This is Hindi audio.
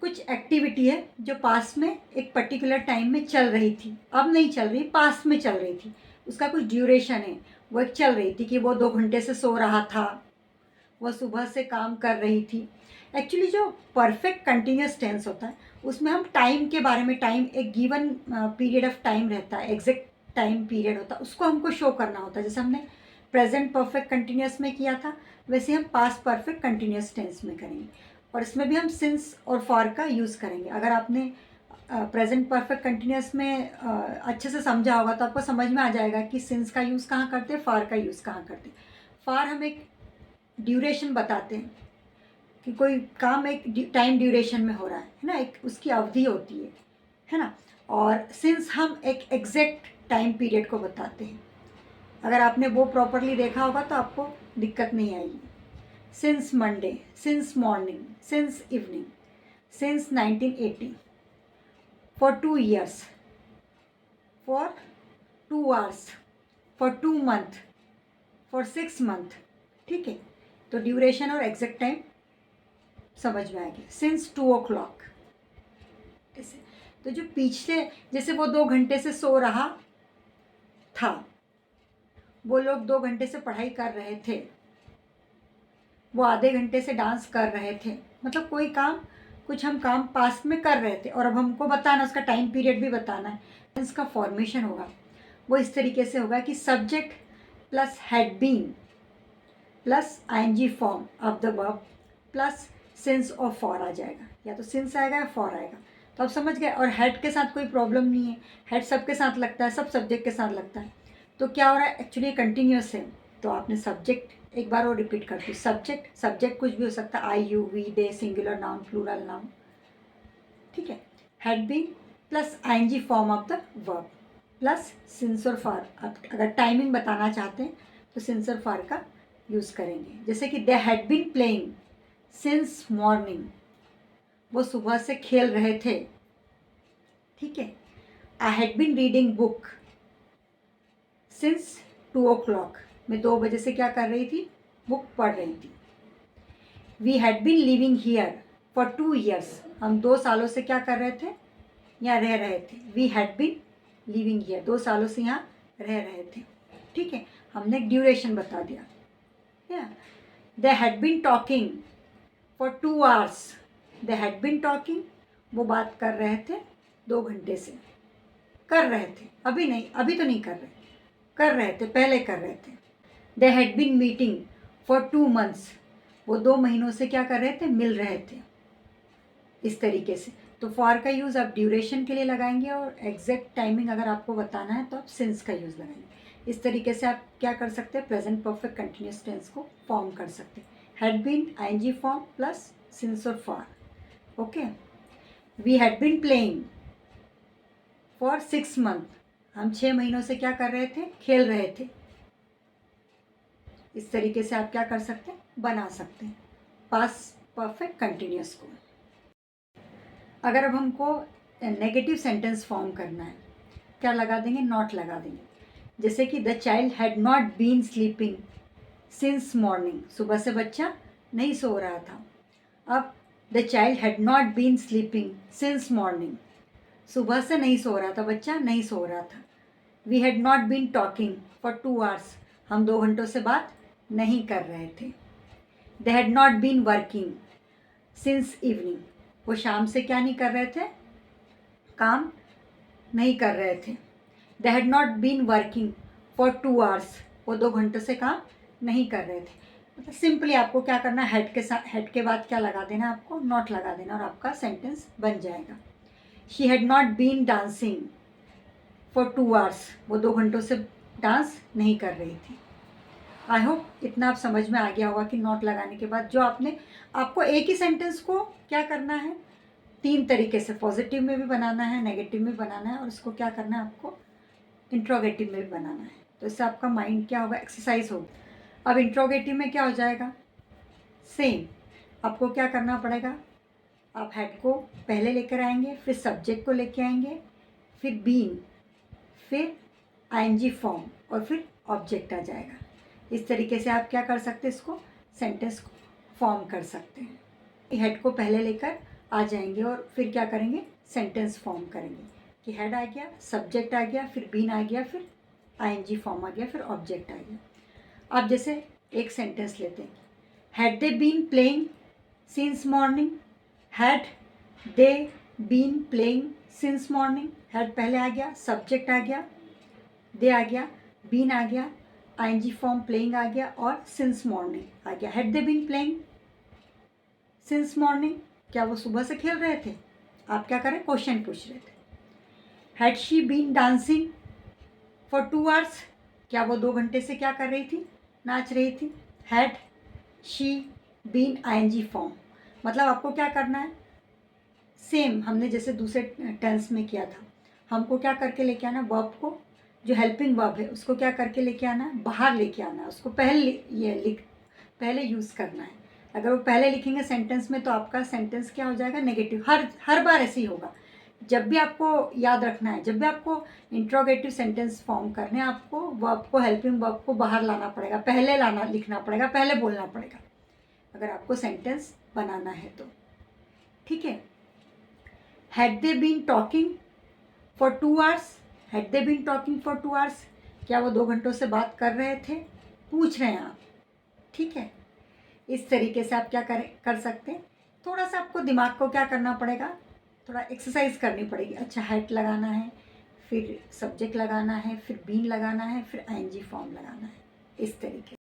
कुछ एक्टिविटी है जो पास में एक पर्टिकुलर टाइम में चल रही थी, अब नहीं चल रही, पास में चल रही थी, उसका कुछ ड्यूरेशन है। वो एक चल रही थी कि वो 2 घंटे से सो रहा था, वो सुबह से काम कर रही थी। एक्चुअली जो परफेक्ट कंटिन्यूस टेंस होता है उसमें हम टाइम के बारे में, टाइम एक गिवन पीरियड ऑफ टाइम रहता है, एग्जैक्ट टाइम पीरियड होता है, उसको हमको शो करना होता है। जैसे हमने प्रेजेंट परफेक्ट कंटिन्यूस में किया था, वैसे हम पास्ट परफेक्ट कंटिन्यूस टेंस में करेंगे। और इसमें भी हम सिंस और फॉर का यूज़ करेंगे। अगर आपने प्रेजेंट परफेक्ट कंटिन्यूस में अच्छे से समझा होगा तो आपको समझ में आ जाएगा कि सिंस का यूज़ कहाँ करते हैं, फॉर का यूज़ कहाँ करते हैं। फॉर हम एक ड्यूरेशन बताते हैं कि कोई काम एक टाइम ड्यूरेशन में हो रहा है ना, एक उसकी अवधि होती है ना। और सिंस हम एक एग्जैक्ट टाइम पीरियड को बताते हैं। अगर आपने वो प्रॉपरली देखा होगा तो आपको दिक्कत नहीं आएगी। Since Monday, since morning, since evening, since 1980, for 2 years, for 2 hours, for 2 month, for 6 month। ठीक है, तो ड्यूरेशन और एग्जैक्ट टाइम समझ में आएगी। सिंस 2 o'clock ऐसे। तो जो पिछले, जैसे वो 2 घंटे से सो रहा था, वो लोग 2 घंटे से पढ़ाई कर रहे थे, वो आधे घंटे से डांस कर रहे थे, मतलब कोई काम, कुछ हम काम पास्ट में कर रहे थे और अब हमको बताना, उसका टाइम पीरियड भी बताना है। इसका फॉर्मेशन होगा वो इस तरीके से होगा कि subject plus had been plus ING form of the verb plus since और फॉर आ जाएगा, या तो सिंस आएगा या फॉर आएगा। तो आप समझ गए। और हेड के साथ कोई प्रॉब्लम नहीं है, हेड सबके साथ लगता है, सब सब्जेक्ट के साथ लगता है। तो क्या हो रहा है, एक्चुअली कंटिन्यूस है, तो आपने सब्जेक्ट एक बार और रिपीट कर दी। सब्जेक्ट, सब्जेक्ट कुछ भी हो सकता है, I you we they, singular noun, plural noun. ठीक है, had been plus ING form of the verb plus since और फॉर। अगर टाइमिंग बताना चाहते हैं तो सिंस और फॉर का यूज़ करेंगे। जैसे कि they had been playing since morning, वो सुबह से खेल रहे थे। ठीक है, I had been reading book since 2 o'clock, मैं 2 बजे से क्या कर रही थी, बुक पढ़ रही थी। We had been living here for 2 years, हम 2 सालों से क्या कर रहे थे, यहाँ रह रहे थे। We had been living here, 2 सालों से यहाँ रह रहे थे। ठीक है, हमने ड्यूरेशन बता दिया। They had been talking for 2 hours, they had been talking, वो बात कर रहे थे 2 घंटे से, कर रहे थे, अभी नहीं, अभी तो नहीं कर रहे, कर रहे थे, पहले कर रहे थे। They had been meeting for 2 months, वो 2 महीनों से क्या कर रहे थे, मिल रहे थे। इस तरीके से तो फॉर का यूज़ आप ड्यूरेशन के लिए लगाएंगे और एग्जैक्ट टाइमिंग अगर आपको बताना है तो आप सिंस का यूज़ लगाएंगे। इस तरीके से आप क्या कर सकते हैं, प्रेजेंट परफेक्ट कंटिन्यूस टेंस को फॉर्म कर सकते हैं। Had been ING form plus since और for. Okay, we had been playing for 6 months, हम 6 महीनों से क्या कर रहे थे, खेल रहे थे। इस तरीके से आप क्या कर सकते हैं, बना सकते हैं पास्ट परफेक्ट कंटिन्यूस को। अगर अब हमको नेगेटिव सेंटेंस फॉर्म करना है, क्या लगा देंगे, नॉट लगा देंगे। जैसे कि the child had not been sleeping since morning, सुबह से बच्चा नहीं सो रहा था। अब the child had not been sleeping since morning, सुबह से नहीं सो रहा था, बच्चा नहीं सो रहा था। We had not been talking for 2 hours, हम 2 घंटों से बात नहीं कर रहे थे। They had not been working since evening, वो शाम से क्या नहीं कर रहे थे, काम नहीं कर रहे थे। They had not been working for 2 hours, वो 2 घंटों से काम नहीं कर रहे थे। मतलब सिंपली आपको क्या करना है, हेड के साथ, हेड के बाद क्या लगा देना, आपको नॉट लगा देना और आपका सेंटेंस बन जाएगा। She had not been dancing for 2 hours, वो 2 घंटों से डांस नहीं कर रही थी। आई होप इतना आप समझ में आ गया होगा कि नॉट लगाने के बाद जो आपको एक ही सेंटेंस को क्या करना है, 3 तरीके से, पॉजिटिव में भी बनाना है, नेगेटिव में बनाना है और इसको क्या करना है, आपको इंट्रोगेटिव में भी बनाना है। तो इससे आपका माइंड क्या होगा, एक्सरसाइज होगी। अब इंट्रोगेटिव में क्या हो जाएगा, सेम आपको क्या करना पड़ेगा, आप हेड को पहले लेकर आएंगे, फिर सब्जेक्ट को लेके आएंगे, फिर बीन, फिर आईएनजी फॉर्म और फिर ऑब्जेक्ट आ जाएगा। इस तरीके से आप क्या कर सकते हैं, इसको सेंटेंस को फॉर्म कर सकते हैं। हेड को पहले लेकर आ जाएंगे और फिर क्या करेंगे, सेंटेंस फॉर्म करेंगे कि हेड आ गया, सब्जेक्ट आ गया, फिर बीन आ गया, फिर आईएनजी फॉर्म आ गया, फिर ऑब्जेक्ट आ गया। अब जैसे एक सेंटेंस लेते हैं, had they been playing since morning, had they been playing since morning. Had पहले आ गया, सब्जेक्ट आ गया, दे आ गया, बीन आ गया, आईएनजी फॉर्म प्लेइंग आ गया और सिंस मॉर्निंग आ गया। Had they been playing since morning, क्या वो सुबह से खेल रहे थे? आप क्या करें, क्वेश्चन पूछ रहे थे। Had she been dancing for 2 hours, क्या वो 2 घंटे से क्या कर रही थी, नाच रही थी। Had she been ING form, मतलब आपको क्या करना है, सेम हमने जैसे दूसरे टेंस में किया था, हमको क्या करके लेके आना, वर्ब को, जो हेल्पिंग वर्ब है उसको क्या करके लेके आना है, बाहर लेके आना है, उसको पहले यूज़ करना है। अगर वो पहले लिखेंगे सेंटेंस में तो आपका सेंटेंस क्या हो जाएगा, नेगेटिव। हर बार ऐसे ही होगा। जब भी आपको याद रखना है, जब भी आपको इंट्रोगेटिव सेंटेंस फॉर्म करने हैं, आपको वर्ब को, हेल्पिंग वर्ब को बाहर लाना पड़ेगा, पहले लिखना पड़ेगा, पहले बोलना पड़ेगा, अगर आपको सेंटेंस बनाना है तो। ठीक है। Had they been talking for 2 hours, had they been talking for 2 hours, क्या वो 2 घंटों से बात कर रहे थे, पूछ रहे हैं आप। ठीक है, इस तरीके से आप क्या कर सकते हैं। थोड़ा सा आपको दिमाग को क्या करना पड़ेगा, थोड़ा एक्सरसाइज करनी पड़ेगी। अच्छा, हैड लगाना है, फिर सब्जेक्ट लगाना है, फिर बीन लगाना है, फिर आईएनजी फॉर्म लगाना है, इस तरीके।